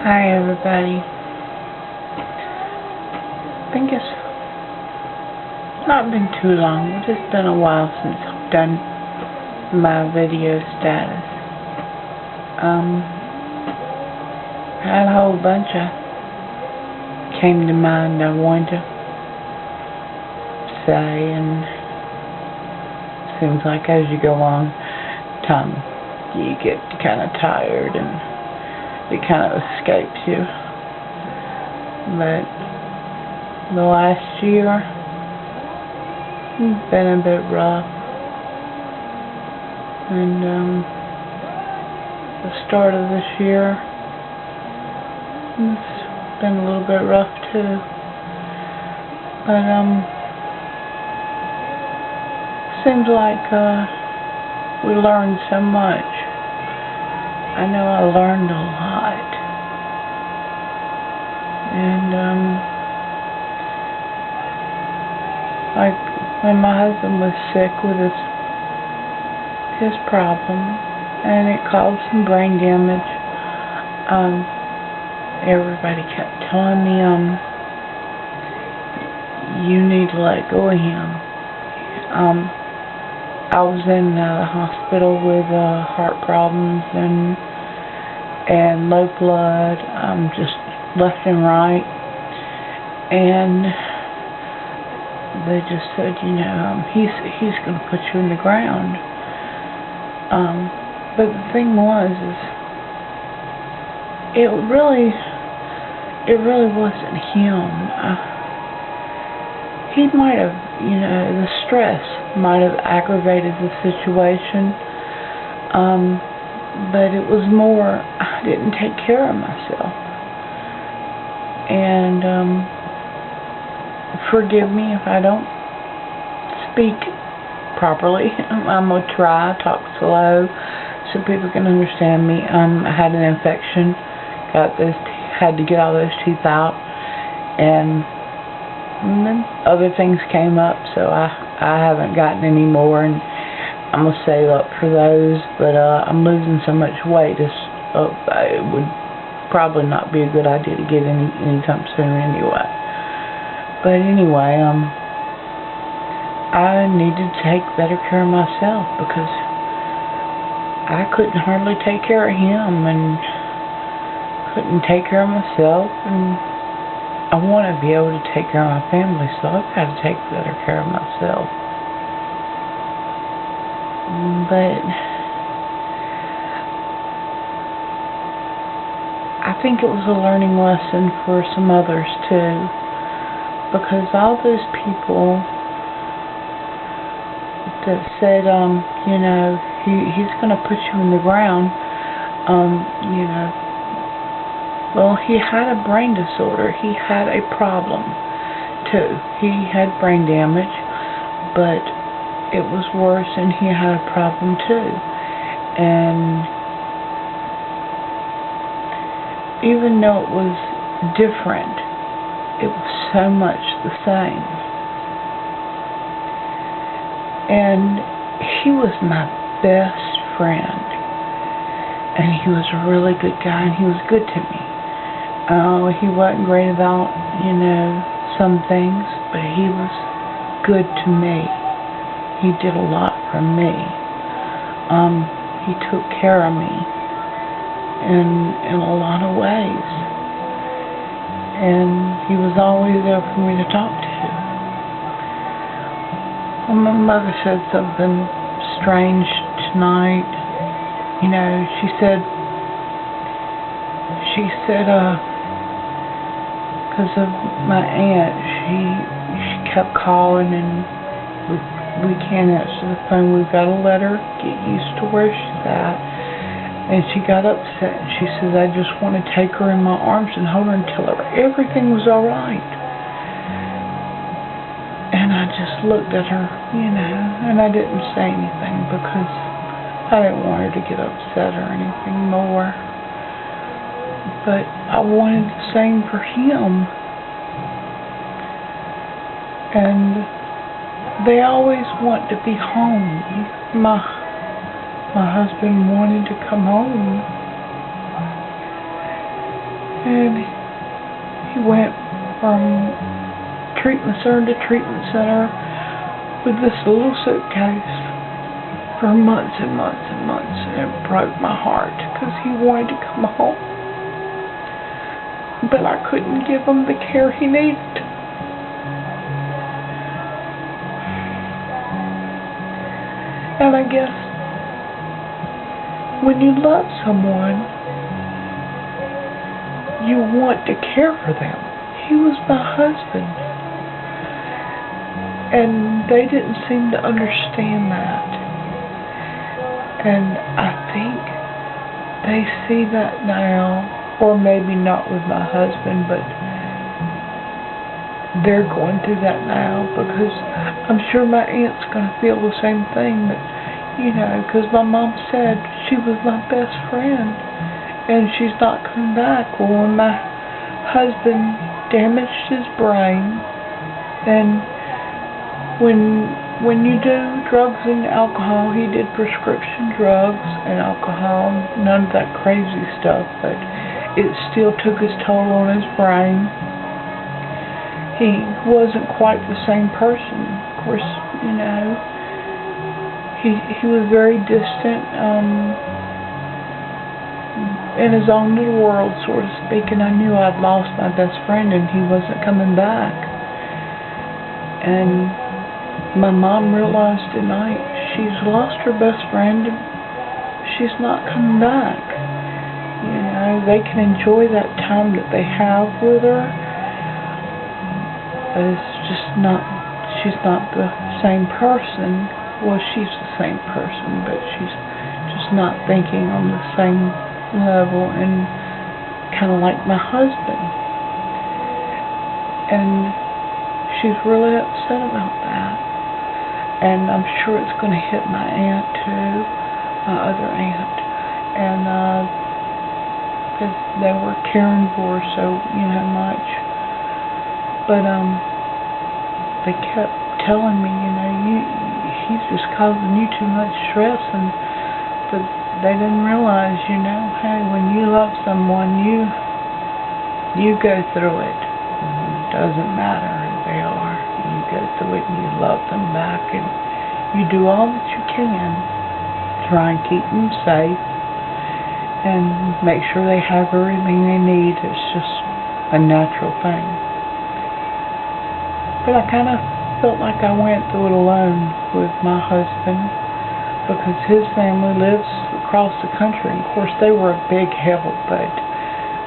Hi everybody. I think it's not been too long, but it's been a while since I've done my video status. I had a whole bunch of came to mind I wanted to say, and it seems like as you go on, time you get kind of tired and it kind of escapes you. But the last year has been a bit rough, and the start of this year it's been a little bit rough too. But seems like we learned so much. I know I learned a lot, and like when my husband was sick with his problem, and it caused some brain damage, everybody kept telling me you need to let go of him. I was in the hospital with heart problems and low blood, just left and right, and they just said, he's going to put you in the ground. But the thing was, it really wasn't him. He might have, the stress might have aggravated the situation, but it was more, I didn't take care of myself. And forgive me if I don't speak properly. I'm going to try, talk slow so people can understand me. I had an infection, had to get all those teeth out, and then other things came up, so I haven't gotten any more, and I'm going to save up for those, but I'm losing so much weight, it would probably not be a good idea to get anytime soon anyway. But anyway, I need to take better care of myself, because I couldn't hardly take care of him, and couldn't take care of myself, and I want to be able to take care of my family, so I've got to take better care of myself. But I think it was a learning lesson for some others too, because all those people that said, he's going to put you in the ground, well, he had a brain disorder. He had a problem, too. He had brain damage, but it was worse, and he had a problem, too. And even though it was different, it was so much the same. And he was my best friend, and he was a really good guy, and he was good to me. He wasn't great about, some things, but he was good to me. He did a lot for me. He took care of me in a lot of ways. And he was always there for me to talk to. Well, my mother said something strange tonight. She said, because of my aunt, she kept calling, and we can't answer the phone. We've got to let her get used to where she's at. And she got upset, and she says, I just want to take her in my arms and hold her and tell her everything was all right. And I just looked at her, and I didn't say anything because I didn't want her to get upset or anything more. But I wanted the same for him. And they always want to be home. My husband wanted to come home. And he went from treatment center to treatment center with this little suitcase for months and months and months, and it broke my heart because he wanted to come home, but I couldn't give him the care he needed. And I guess when you love someone, you want to care for them. He was my husband. And they didn't seem to understand that. And I think they see that now, or maybe not with my husband, but they're going through that now, because I'm sure my aunt's going to feel the same thing, but, you know, because my mom said she was my best friend, and she's not coming back. Well, when my husband damaged his brain, and when you do drugs and alcohol, he did prescription drugs and alcohol, none of that crazy stuff, but it still took its toll on his brain. He wasn't quite the same person. Of course, you know, he was very distant, in his own little world, so to speak, and I knew I'd lost my best friend and he wasn't coming back. And my mom realized tonight she's lost her best friend and she's not coming back. You know, they can enjoy that time that they have with her, but it's just not, she's not the same person. Well, she's the same person, but she's just not thinking on the same level, and kind of like my husband. And she's really upset about that. And I'm sure it's going to hit my aunt too, my other aunt. And because they were caring for her so, you know, much. But they kept telling me, you know, he's just causing you too much stress, but they didn't realize, you know, hey, when you love someone, you go through it. It doesn't matter who they are. You go through it and you love them back, and you do all that you can to try and keep them safe and make sure they have everything they need. It's just a natural thing. But I kind of felt like I went through it alone with my husband, because his family lives across the country. And of course, they were a big help, but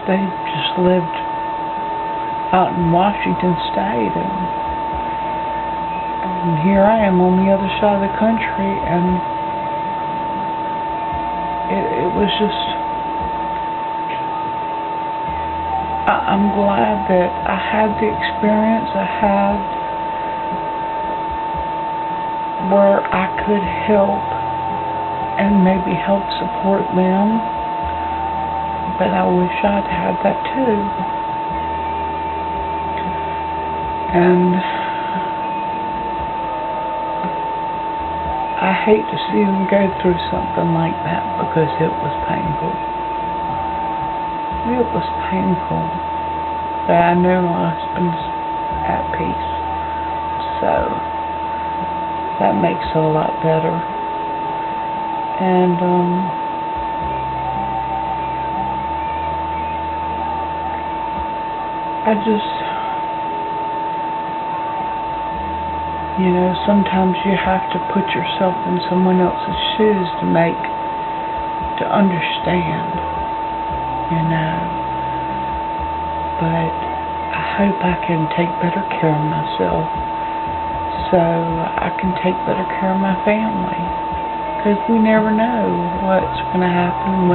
they just lived out in Washington State, and here I am on the other side of the country, and it was just, I'm glad that I had the experience I had where I could help and maybe help support them, but I wish I'd had that too. And I hate to see them go through something like that, because it was painful. It was painful, but I knew my husband's at peace, so that makes it a lot better. And I just, you know, sometimes you have to put yourself in someone else's shoes to understand, you know. But I hope I can take better care of myself, so I can take better care of my family. Because we never know what's going to happen,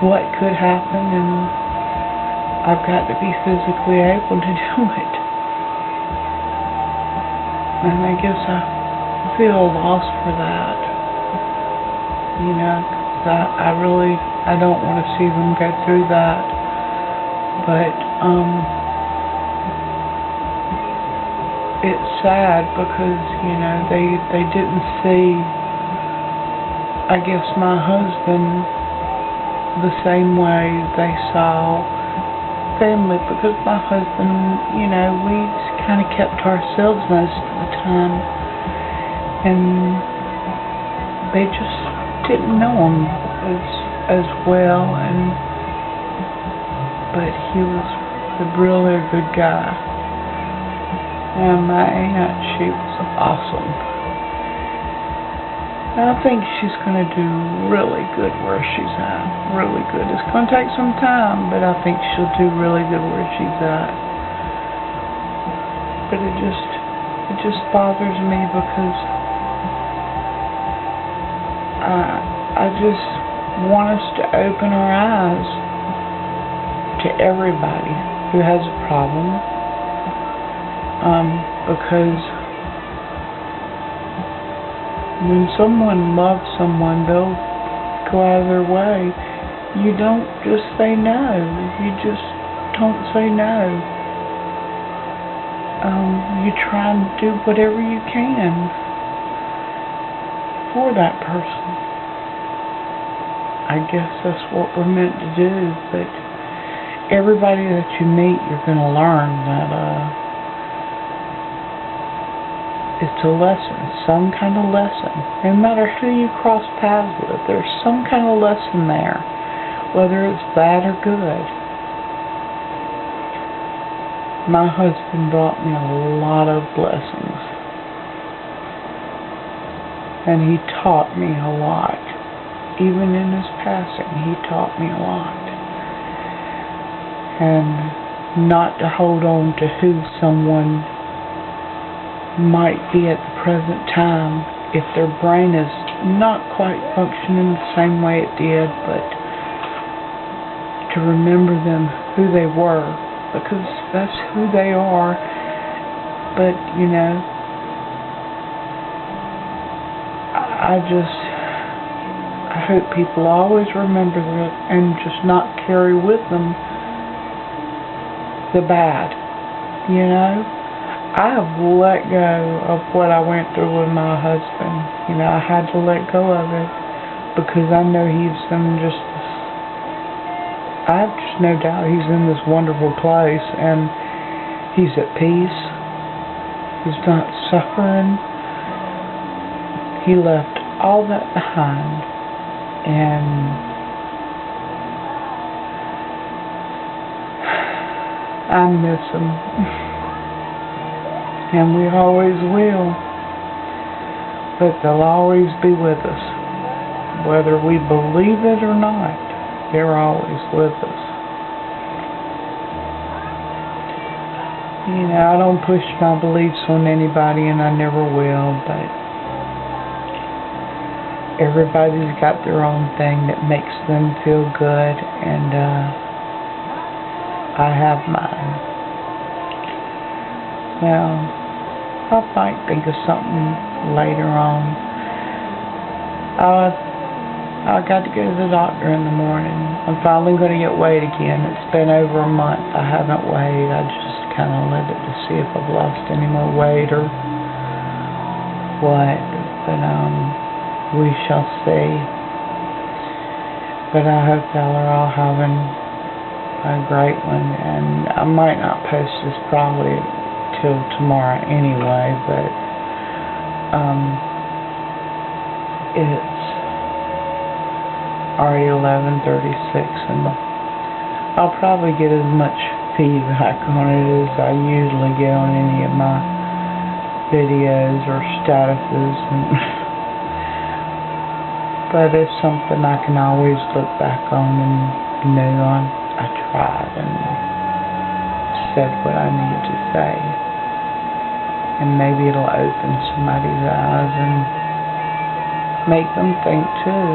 what could happen, and I've got to be physically able to do it. And I guess I feel lost for that, you know, 'cause I don't want to see them go through that, but it's sad because, you know, they didn't see, I guess, my husband the same way they saw family because my husband, you know, we kind of kept to ourselves most of the time. And they just didn't know him as well. But he was really a good guy. And my aunt, she was awesome. I think she's going to do really good where she's at. Really good. It's going to take some time, but I think she'll do really good where she's at. But it just bothers me because I just want us to open our eyes to everybody who has a problem. Because when someone loves someone, they'll go out of their way. You don't just say no. You just don't say no. You try and do whatever you can for that person. I guess that's what we're meant to do. But everybody that you meet, you're going to learn that it's a lesson, some kind of lesson. No matter who you cross paths with, there's some kind of lesson there, whether it's bad or good. My husband brought me a lot of blessings, and he taught me a lot. Even in his passing, he taught me a lot. And not to hold on to who someone might be at the present time if their brain is not quite functioning the same way it did, but to remember them who they were, because that's who they are. But you know, I hope people always remember that and just not carry with them the bad, you know. I have let go of what I went through with my husband. You know, I had to let go of it because I know he's in I have just no doubt he's in this wonderful place and he's at peace. He's not suffering. He left all that behind, and I miss him. And we always will. But they'll always be with us. Whether we believe it or not, they're always with us. You know, I don't push my beliefs on anybody, and I never will, but everybody's got their own thing that makes them feel good, and I have mine. Well, I might think of something later on. I got to go to the doctor in the morning. I'm finally going to get weighed again. It's been over a month. I haven't weighed. I just kind of let it to see if I've lost any more weight or what. But we shall see. But I hope y'all are all having a great one. And I might not post this probably till tomorrow anyway, but it's already 11:36, and I'll probably get as much feedback on it as I usually get on any of my videos or statuses, but it's something I can always look back on and know I tried and said what I needed to say. And maybe it'll open somebody's eyes and make them think too.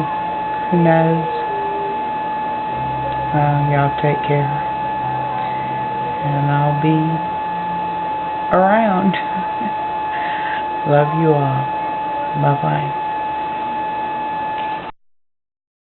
Who knows? Y'all take care. And I'll be around. Love you all. Bye-bye.